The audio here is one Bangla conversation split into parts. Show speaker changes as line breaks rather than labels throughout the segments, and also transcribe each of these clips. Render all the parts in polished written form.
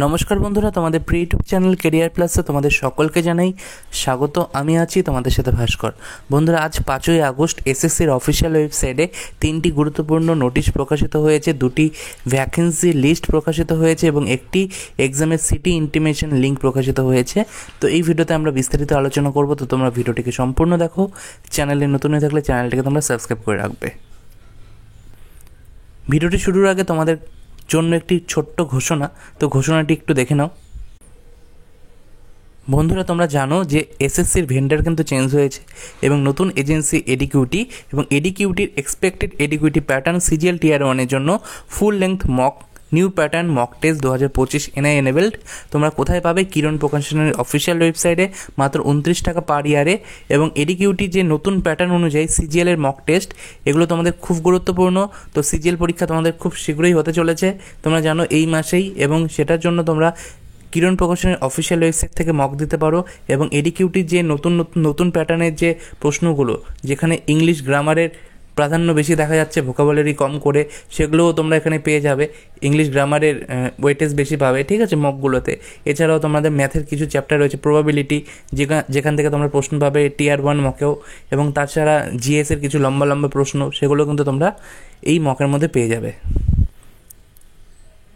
নমস্কার বন্ধুরা, তোমাদের প্রি ইউটিউব চ্যানেল কেরিয়ার প্লাসে তোমাদের সকলকে জানাই স্বাগত। আমি আছি তোমাদের সাথে ভাস্কর। বন্ধুরা, আজ 5ই আগস্ট এসএসসির অফিসিয়াল ওয়েবসাইটে 3টি গুরুত্বপূর্ণ নোটিশ প্রকাশিত হয়েছে, 2টি ভ্যাকেন্সি লিস্ট প্রকাশিত হয়েছে এবং একটি এক্সামের সিটি ইন্টিমেশন লিঙ্ক প্রকাশিত হয়েছে। তো এই ভিডিওতে আমরা বিস্তারিত আলোচনা করব, তো তোমরা ভিডিওটিকে সম্পূর্ণ দেখো। চ্যানেলে নতুন হয়ে থাকলে চ্যানেলটিকে তোমরা সাবস্ক্রাইব করে রাখবে। ভিডিওটি শুরুর আগে তোমাদের জন্য একটি ছোট্ট ঘোষণা, তো ঘোষণাটি একটু দেখে নাও। বন্ধুরা, তোমরা জানো যে এসএসসির ভেন্ডার কিন্তু চেঞ্জ হয়েছে এবং নতুন এজেন্সি এডিকিউটি এবং এডিকিউটির এক্সপেক্টেড এডিকিউটি প্যাটার্ন সিজিএল টিয়ার 1-এর জন্য full length new pattern mock test 2025 NI enabled. তোমরা কোথায় পাবে? কিরণ প্রকাশনের অফিসিয়াল ওয়েবসাইটে মাত্র 29 টাকা পার ইয়ারে। এবং এডিকিউটি যে নতুন প্যাটার্ন অনুযায়ী সিজিএলের মক টেস্ট, এগুলো তোমাদের খুব গুরুত্বপূর্ণ। তো সিজিএল পরীক্ষা তোমাদের খুব শীঘ্রই হতে চলেছে, তোমরা জানো এই মাসেই, এবং সেটার জন্য তোমরা কিরণ প্রকাশনের অফিসিয়াল ওয়েবসাইট থেকে মক দিতে পারো। এবং এডিকিউটির যে নতুন প্যাটার্নের যে প্রশ্নগুলো, যেখানে ইংলিশ গ্রামারের প্রাধান্য বেশি দেখা যাচ্ছে, ভোকাবুলারি কম করে, সেগুলোও তোমরা এখানে পেয়ে যাবে। ইংলিশ গ্রামারের ওয়েটেজ বেশি পাবে, ঠিক আছে, মকগুলোতে। এছাড়াও তোমাদের ম্যাথের কিছু চ্যাপ্টার রয়েছে, প্রবাবিলিটি, যেখান থেকে তোমরা প্রশ্ন পাবে টিয়ার 1 মকেও। এবং তাছাড়া জিএসের কিছু লম্বা লম্বা প্রশ্ন, সেগুলো কিন্তু তোমরা এই মকের মধ্যে পেয়ে যাবে।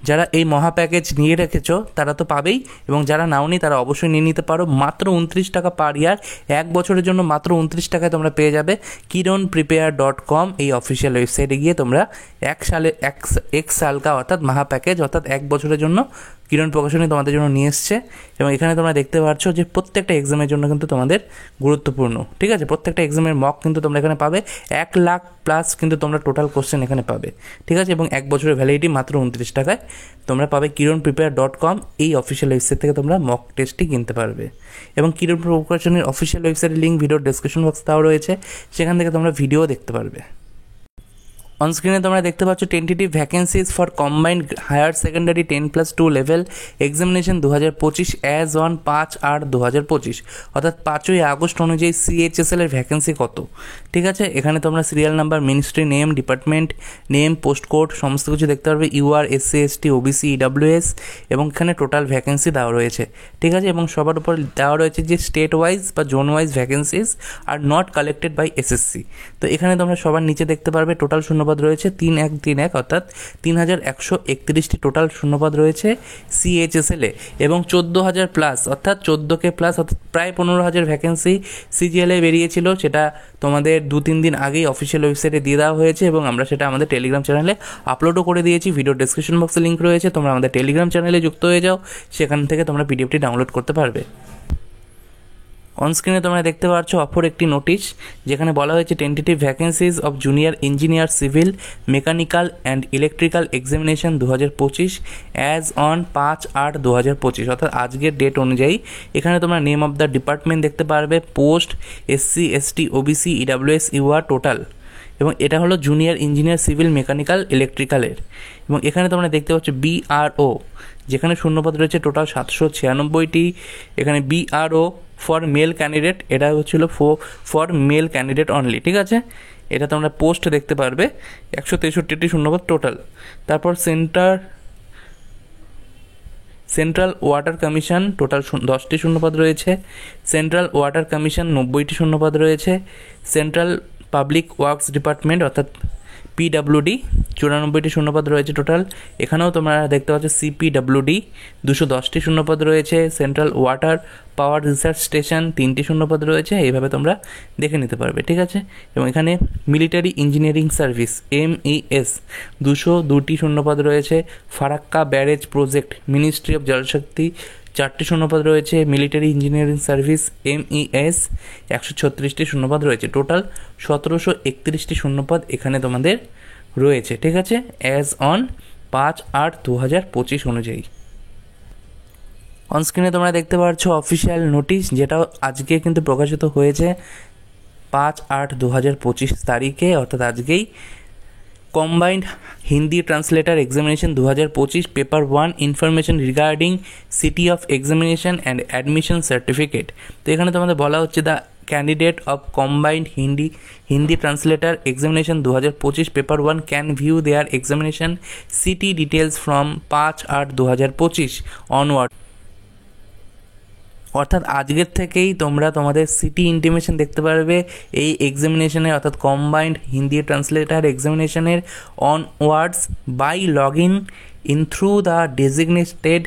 যারা এই মহা প্যাকেজ নিয়ে রেখেছো তারা তো পাবেই, এবং যারা নাওনি তারা অবশ্যই নিয়ে নিতে পারো। মাত্র 29 টাকা পার ইয়ার, 1 বছরের জন্য মাত্র 29 টাকায় তোমরা পেয়ে যাবে। kironprepare.com এই অফিসিয়াল ওয়েবসাইটে গিয়ে তোমরা এক সালকা অর্থাৎ মহা প্যাকেজ, অর্থাৎ 1 বছরের জন্য কিরণ প্রকাশনী তোমাদের জন্য নিয়ে এসছে। এবং এখানে তোমরা দেখতে পাচ্ছ যে প্রত্যেকটা এক্সামের জন্য কিন্তু তোমাদের গুরুত্বপূর্ণ, ঠিক আছে। প্রত্যেকটা এক্সামের মক কিন্তু তোমরা এখানে পাবে। 1 লাখ প্লাস কিন্তু তোমরা টোটাল কোশ্চেন এখানে পাবে, ঠিক আছে। এবং 1 বছরের ভ্যালিডিটি মাত্র 29 টাকায় তোমরা পাবে। kironprepare.com এই অফিসিয়াল ওয়েবসাইট থেকে তোমরা মক টেস্টটি কিনতে পারবে। এবং কিরণ প্রকাশনীর অফিসিয়াল ওয়েবসাইটের লিঙ্ক ভিডিওর ডেসক্রিপশন বক্স তাও রয়েছে, সেখান থেকে তোমরা ভিডিও দেখতে পারবে। অনস্ক্রিনে তোমরা দেখতে পাচ্ছ tentative vacancies for combined higher secondary 10+2 level examination 2025 as on 5/8/2025, অর্থাৎ 5ই আগস্ট অনুযায়ী সিএইচএসএল এর ভ্যাকেন্সি কত, ঠিক আছে। এখানে তোমরা serial number, ministry name, department name, post code সমস্ত কিছু দেখতে পারবে। UR, SC, ST, OBC, EWS, এবং এখানে টোটাল ভ্যাকেন্সি দেওয়া রয়েছে, ঠিক আছে। এবং সবার উপর দেওয়া রয়েছে যে স্টেট ওয়াইজ বা zone wise vacancies are not collected by SSC. তো এখানে তোমরা সবার নিচে দেখতে পারবে টোটাল শূন্যপদ রয়েছে 3131, অর্থাৎ 3131টি টোটাল শূন্যপদ রয়েছে সিএইচএসএল এ। এবং 14,000 প্লাস, অর্থাৎ 14K প্লাস, অর্থাৎ প্রায় 15,000 ভ্যাকেন্সি সিজিএল এ বেরিয়েছিল। সেটা তোমাদের 2-3 দিন আগেই অফিসিয়াল ওয়েবসাইটে দিয়ে দেওয়া হয়েছে, এবং আমরা সেটা আমাদের টেলিগ্রাম চ্যানেলে আপলোডও করে দিয়েছি। ভিডিও ডেসক্রিপশন বক্সে লিঙ্ক রয়েছে, তোমরা আমাদের টেলিগ্রাম চ্যানেলে যুক্ত হয়ে যাও, সেখান থেকে তোমরা পিডিএফটি ডাউনলোড করতে পারবে। অনস্ক্রিনে তোমরা দেখতে পাচ্ছ অপর একটি নোটিশ, যেখানে বলা হয়েছে tentative vacancies of junior engineer civil, mechanical and electrical examination 2025 as on 5/8/2025, অর্থাৎ আজকের ডেট অনুযায়ী। এখানে তোমরা নেম অফ দ্য ডিপার্টমেন্ট দেখতে পারবে, post, SC, ST, OBC, EWS, UR, total. এবং এটা হলো জুনিয়র ইঞ্জিনিয়ার সিভিল, মেকানিক্যাল, ইলেকট্রিক্যালের। এবং এখানে তোমরা দেখতে পাচ্ছ বিআরও, যেখানে শূন্যপদ রয়েছে টোটাল 796টি। এখানে বিআরও ফর মেল ক্যান্ডিডেট, এটা হচ্ছিল ফর মেল ক্যান্ডিডেট অনলি, ঠিক আছে। এটা তোমরা পোস্ট দেখতে পারবে, 163টি শূন্যপদ টোটাল। তারপর সেন্ট্রাল ওয়াটার কমিশন টোটাল 10টি শূন্যপদ রয়েছে। সেন্ট্রাল ওয়াটার কমিশন 90টি শূন্যপদ রয়েছে। সেন্ট্রাল পাবলিক ওয়ার্কস ডিপার্টমেন্ট অর্থাৎ পিডাব্লিউডি 94টি শূন্যপদ রয়েছে টোটাল। এখানেও তোমরা দেখতে পাচ্ছ সিপিডাব্লিউডি 210টি শূন্যপদ রয়েছে। সেন্ট্রাল ওয়াটার পাওয়ার রিসার্চ স্টেশন 3টি শূন্যপদ রয়েছে। এইভাবে তোমরা দেখে নিতে পারবে, ঠিক আছে। এবং এখানে মিলিটারি ইঞ্জিনিয়ারিং সার্ভিস MES 202টি শূন্যপদ রয়েছে। Farakka barrage project ministry of Jalshakti 4টি শূন্যপদ রয়েছে। মিলিটারি ইঞ্জিনিয়ারিং সার্ভিস MES 136টি শূন্যপদ রয়েছে। টোটাল 1731টি শূন্যপদ এখানে তোমাদের রয়েছে, ঠিক আছে, অ্যাজ অন 5/8/2025 অনুযায়ী। অনস্ক্রিনে তোমরা দেখতে পাচ্ছ অফিসিয়াল নোটিশ, যেটা আজকে কিন্তু প্রকাশিত হয়েছে 5/8/2025 তারিখে, অর্থাৎ আজকেই। Combined Hindi translator examination 2025 paper 1 information regarding city of examination and admission certificate. তো এখানে তোমাদের বলা হচ্ছে the candidate of combined Hindi translator examination 2025 paper 1 can view their examination city details from 5/8/2025 onward. অর্থাৎ আজকের থেকেই তোমরা তোমাদের সিটি ইন্টিমেশন দেখতে পারবে এই এক্সামিনেশনের, অর্থাৎ কম্বাইন্ড হিন্দি ট্রান্সলেটার এক্সামিনেশনের onwards by log in through the designated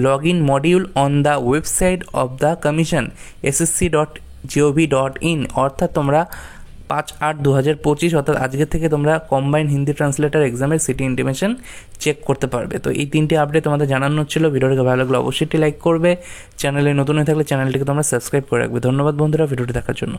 log in module on the website of the commission ssc.gov.in। অর্থাৎ তোমরা 5/8/2025 অর্থাৎ আজকের থেকে তোমরা কম্বাইন্ড হিন্দি ট্রান্সলেটার এক্সামের সিটি ইন্টিমেশন চেক করতে পারবে। তো এই 3টি আপডেট তোমাদের জানানো ছিল। ভিডিওটিকে ভালো লাগলে অবশ্যই লাইক করবে, চ্যানেলে নতুন হয়ে থাকলে চ্যানেলটিকে তোমরা সাবস্ক্রাইব করে রাখবে। ধন্যবাদ বন্ধুরা ভিডিওটি দেখার জন্য।